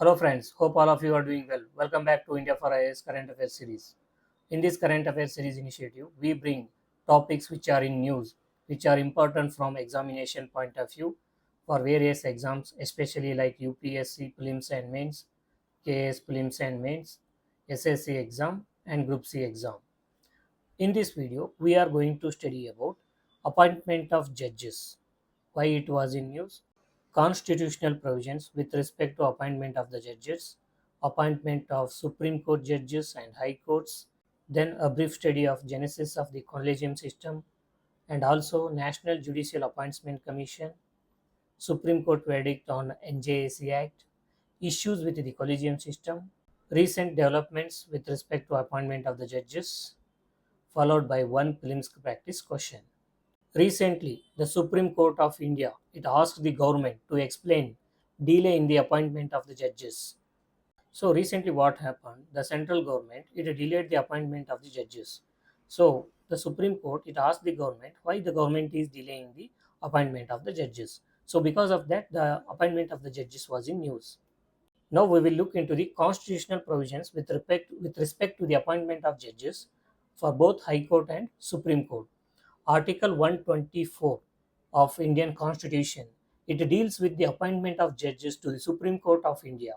Hello friends, hope all of you are doing well. Welcome back to India for IAS Current Affairs series. In this Current Affairs series initiative, we bring topics which are in news, which are important from examination point of view for various exams, especially like UPSC prelims and mains, KS prelims and mains, SSC exam and Group C exam. In this video, we are going to study about appointment of judges, why it was in news, constitutional provisions with respect to appointment of the judges, appointment of Supreme Court judges and high courts, then a brief study of genesis of the collegium system, and also National Judicial Appointment Commission, Supreme Court verdict on NJAC Act, issues with the collegium system, recent developments with respect to appointment of the judges, followed by one prelims practice question. Recently, the Supreme Court of India it asked the government to explain delay in the appointment of the judges. So recently what happened? The central government it delayed the appointment of the judges. So the Supreme Court it asked the government why the government is delaying the appointment of the judges. So because of that the appointment of the judges was in news. Now we will look into the constitutional provisions with respect to the appointment of judges for both High Court and Supreme Court. Article 124 of Indian Constitution it deals with the appointment of judges to the Supreme Court of India,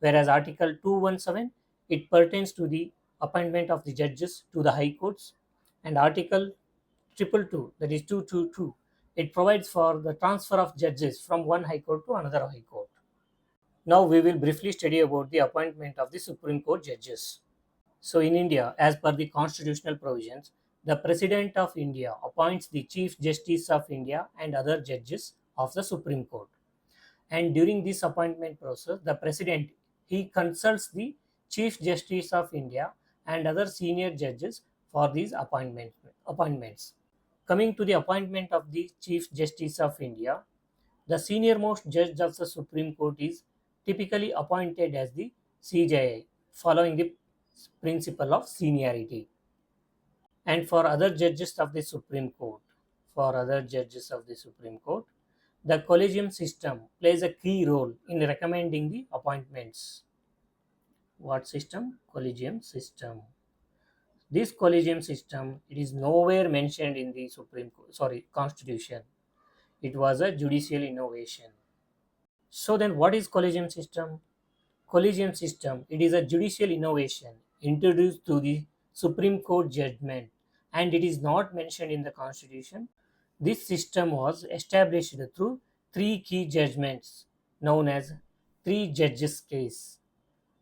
whereas Article 217 it pertains to the appointment of the judges to the High Courts, and Article 222 that is 222 it provides for the transfer of judges from one High Court to another High Court. Now we will briefly study about the appointment of the Supreme Court judges. So in India, as per the constitutional provisions, the President of India appoints the Chief Justice of India and other judges of the Supreme Court. And during this appointment process, the President he consults the Chief Justice of India and other senior judges for these appointments. Coming to the appointment of the Chief Justice of India, the senior most judge of the Supreme Court is typically appointed as the CJI, following the principle of seniority. And for other judges of the Supreme Court, the collegium system plays a key role in recommending the appointments. What system? Collegium system. This collegium system it is nowhere mentioned in the Constitution. It was a judicial innovation. So then what is collegium system? Collegium system it is a judicial innovation introduced to the Supreme Court judgment, and it is not mentioned in the Constitution. This system was established through three key judgments known as three judges case.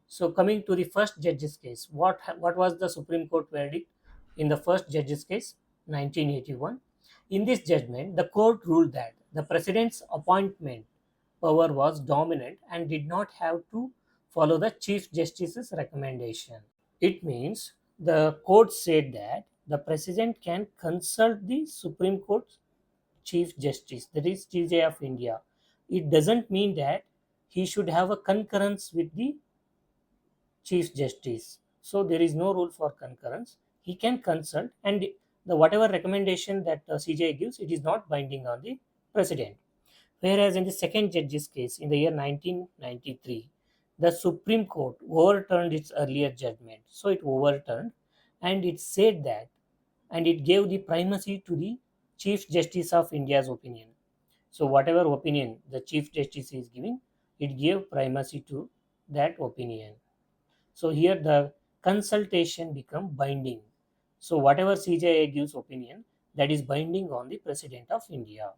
So coming to the first judges case, what was the Supreme Court verdict in the first judges case? 1981. In this judgment, the court ruled that the president's appointment power was dominant and did not have to follow the Chief Justice's recommendation. It means the court said that the president can consult the Supreme Court Chief Justice, that is CJ of India. It doesn't mean that he should have a concurrence with the Chief Justice. So there is no rule for concurrence. He can consult, and the whatever recommendation that CJ gives, it is not binding on the president. Whereas in the second judge's case in the year 1993, the Supreme Court overturned its earlier judgment. So it overturned, and it said that, and it gave the primacy to the Chief Justice of India's opinion. So whatever opinion the Chief Justice is giving, it gave primacy to that opinion. So here the consultation become binding. So whatever CJI gives opinion, that is binding on the President of India.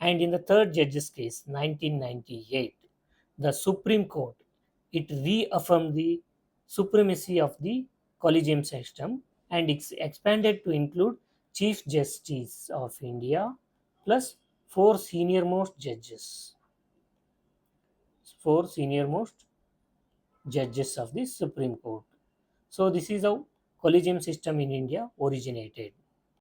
And in the third judge's case, 1998, the Supreme Court it reaffirmed the supremacy of the collegium system, and it's expanded to include Chief Justice of India plus four senior-most judges. Four senior-most judges of the Supreme Court. So this is how collegium system in India originated.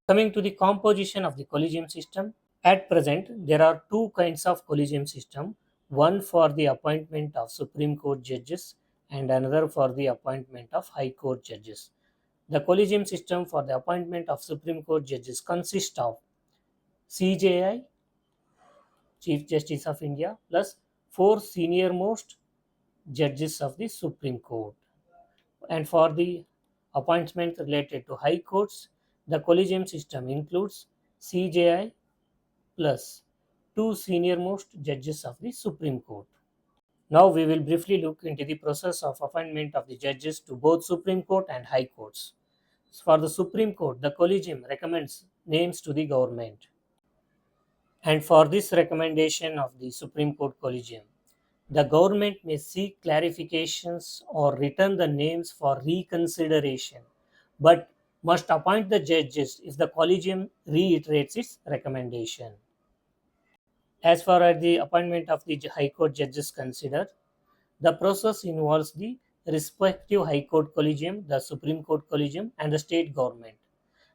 Coming to the composition of the collegium system, at present there are two kinds of collegium system, one for the appointment of Supreme Court judges and another for the appointment of High Court judges. The collegium system for the appointment of Supreme Court judges consists of CJI, Chief Justice of India, plus four senior most judges of the Supreme Court. And for the appointments related to high courts, the collegium system includes CJI plus two senior most judges of the Supreme Court. Now we will briefly look into the process of appointment of the judges to both Supreme Court and High Courts. For the Supreme Court, the collegium recommends names to the government. And for this recommendation of the Supreme Court collegium, the government may seek clarifications or return the names for reconsideration, but must appoint the judges if the collegium reiterates its recommendation. As far as the appointment of the High Court judges considered, the process involves the respective High Court collegium, the Supreme Court collegium, and the state government.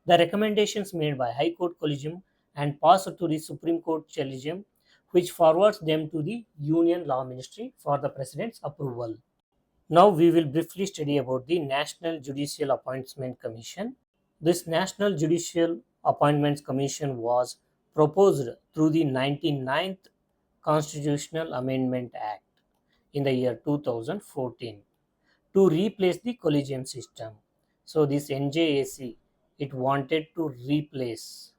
The recommendations made by High Court collegium and passed to the Supreme Court collegium, which forwards them to the Union Law Ministry for the President's approval. Now we will briefly study about the National Judicial Appointment Commission. This National Judicial Appointments Commission was proposed through the 99th Constitutional Amendment Act in the year 2014 to replace the collegium system. So this NJAC, it wanted to replace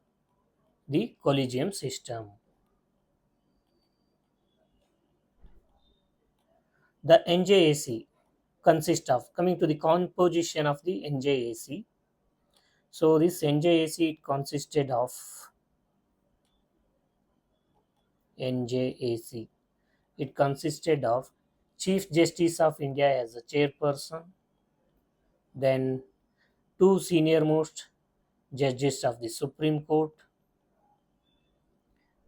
the collegium system. The NJAC consists of, coming to the composition of the NJAC. So this NJAC, it consisted of NJAC. It consisted of Chief Justice of India as the chairperson, then two senior most judges of the Supreme Court,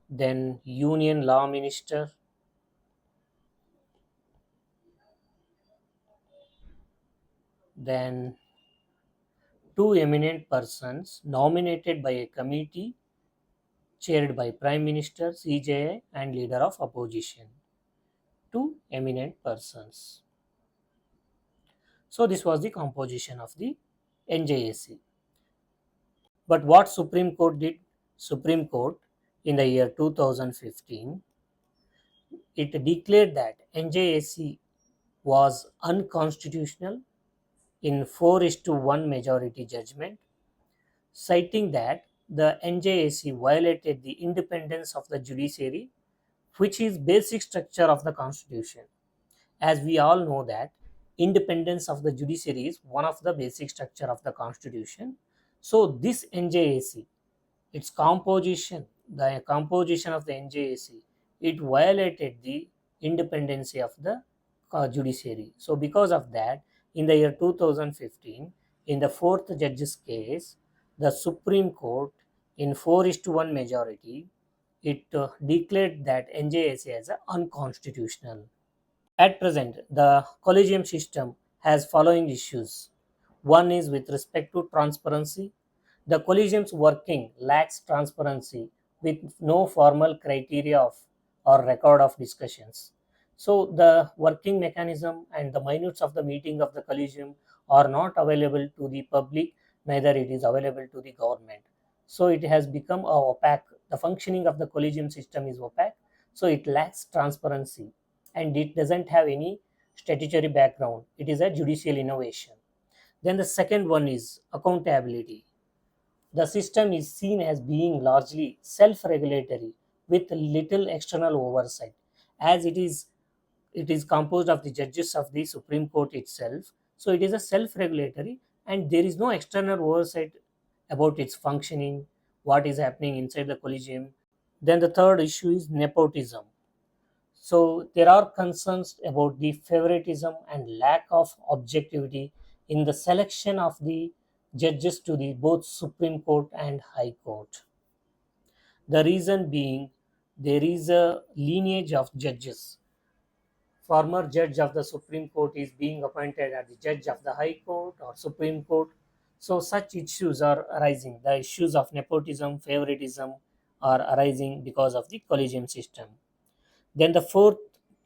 then Union Law Minister, then two eminent persons nominated by a committee chaired by Prime Minister, CJI, and leader of opposition. Two eminent persons. So this was the composition of the NJAC. But what Supreme Court did? Supreme Court in the year 2015, it declared that NJAC was unconstitutional in 4:1 majority judgment, citing that the NJAC violated the independence of the judiciary, which is basic structure of the constitution. As we all know that independence of the judiciary is one of the basic structure of the constitution. So this NJAC, its composition, the composition of the NJAC, it violated the independence of the judiciary. So because of that, in the year 2015, in the fourth judge's case, the Supreme Court in 4:1 majority, it declared that NJAC as unconstitutional. At present, the collegium system has following issues. One is with respect to transparency. The collegium's working lacks transparency with no formal criteria of or record of discussions. So the working mechanism and the minutes of the meeting of the collegium are not available to the public, neither it is available to the government. So it has become opaque. The functioning of the collegium system is opaque, so it lacks transparency and it doesn't have any statutory background. It is a judicial innovation. Then the second one is accountability. The system is seen as being largely self-regulatory with little external oversight, as it is composed of the judges of the Supreme Court itself. So it is a self-regulatory and there is no external oversight about its functioning, what is happening inside the collegium. Then the third issue is nepotism. So there are concerns about the favoritism and lack of objectivity in the selection of the judges to the both Supreme Court and High Court. The reason being there is a lineage of judges. Former judge of the Supreme Court is being appointed as the judge of the High Court or Supreme Court. So such issues are arising. The issues of nepotism, favoritism are arising because of the collegium system. Then the fourth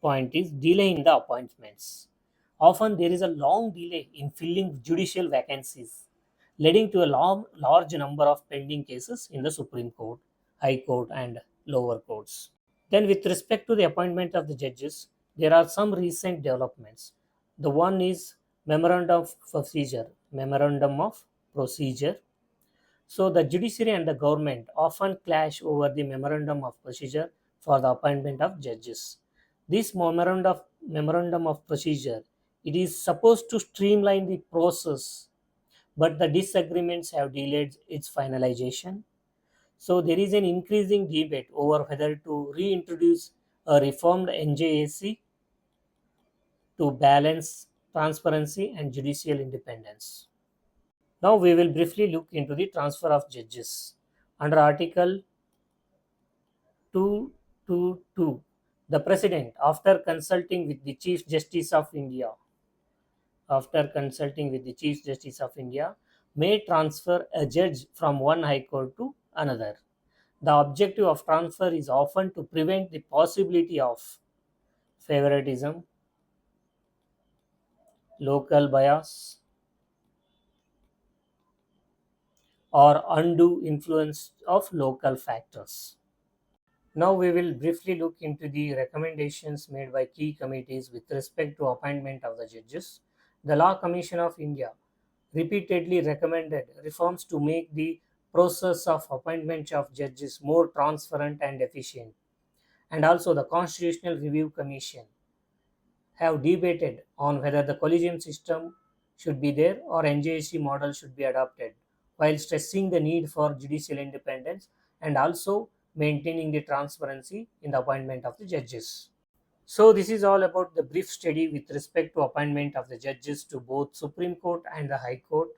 point is delay in the appointments. Often there is a long delay in filling judicial vacancies, leading to a large number of pending cases in the Supreme Court, High Court, and lower courts. Then, with respect to the appointment of the judges, There are some recent developments. The one is memorandum of procedure. Memorandum of procedure. So the judiciary and the government often clash over the memorandum of procedure for the appointment of judges. This memorandum of procedure, it is supposed to streamline the process, but the disagreements have delayed its finalization. So there is an increasing debate over whether to reintroduce a reformed NJAC to balance transparency and judicial independence. Now we will briefly look into the transfer of judges. Under Article 222, the President, after consulting with the Chief Justice of India, may transfer a judge from one High Court to another. The objective of transfer is often to prevent the possibility of favoritism, local bias, or undue influence of local factors. Now we will briefly look into the recommendations made by key committees with respect to appointment of the judges. The Law Commission of India repeatedly recommended reforms to make the process of appointment of judges more transparent and efficient. And also the Constitutional Review Commission have debated on whether the collegium system should be there or NJSC model should be adopted, while stressing the need for judicial independence and also maintaining the transparency in the appointment of the judges. So this is all about the brief study with respect to appointment of the judges to both Supreme Court and the High Court,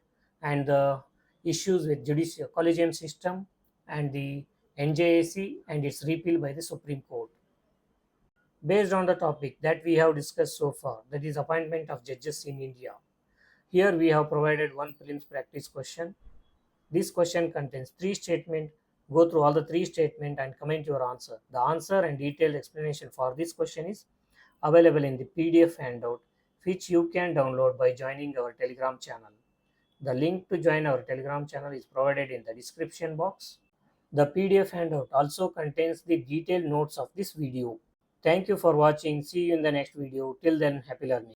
and the issues with judicial collegium system and the NJAC and its repeal by the Supreme Court. Based on the topic that we have discussed so far, that is appointment of judges in India. Here we have provided one prelims practice question. This question contains three statements. Go through all the three statements and comment your answer. The answer and detailed explanation for this question is available in the PDF handout, which you can download by joining our Telegram channel. The link to join our Telegram channel is provided in the description box. The PDF handout also contains the detailed notes of this video. Thank you for watching. See you in the next video. Till then, happy learning.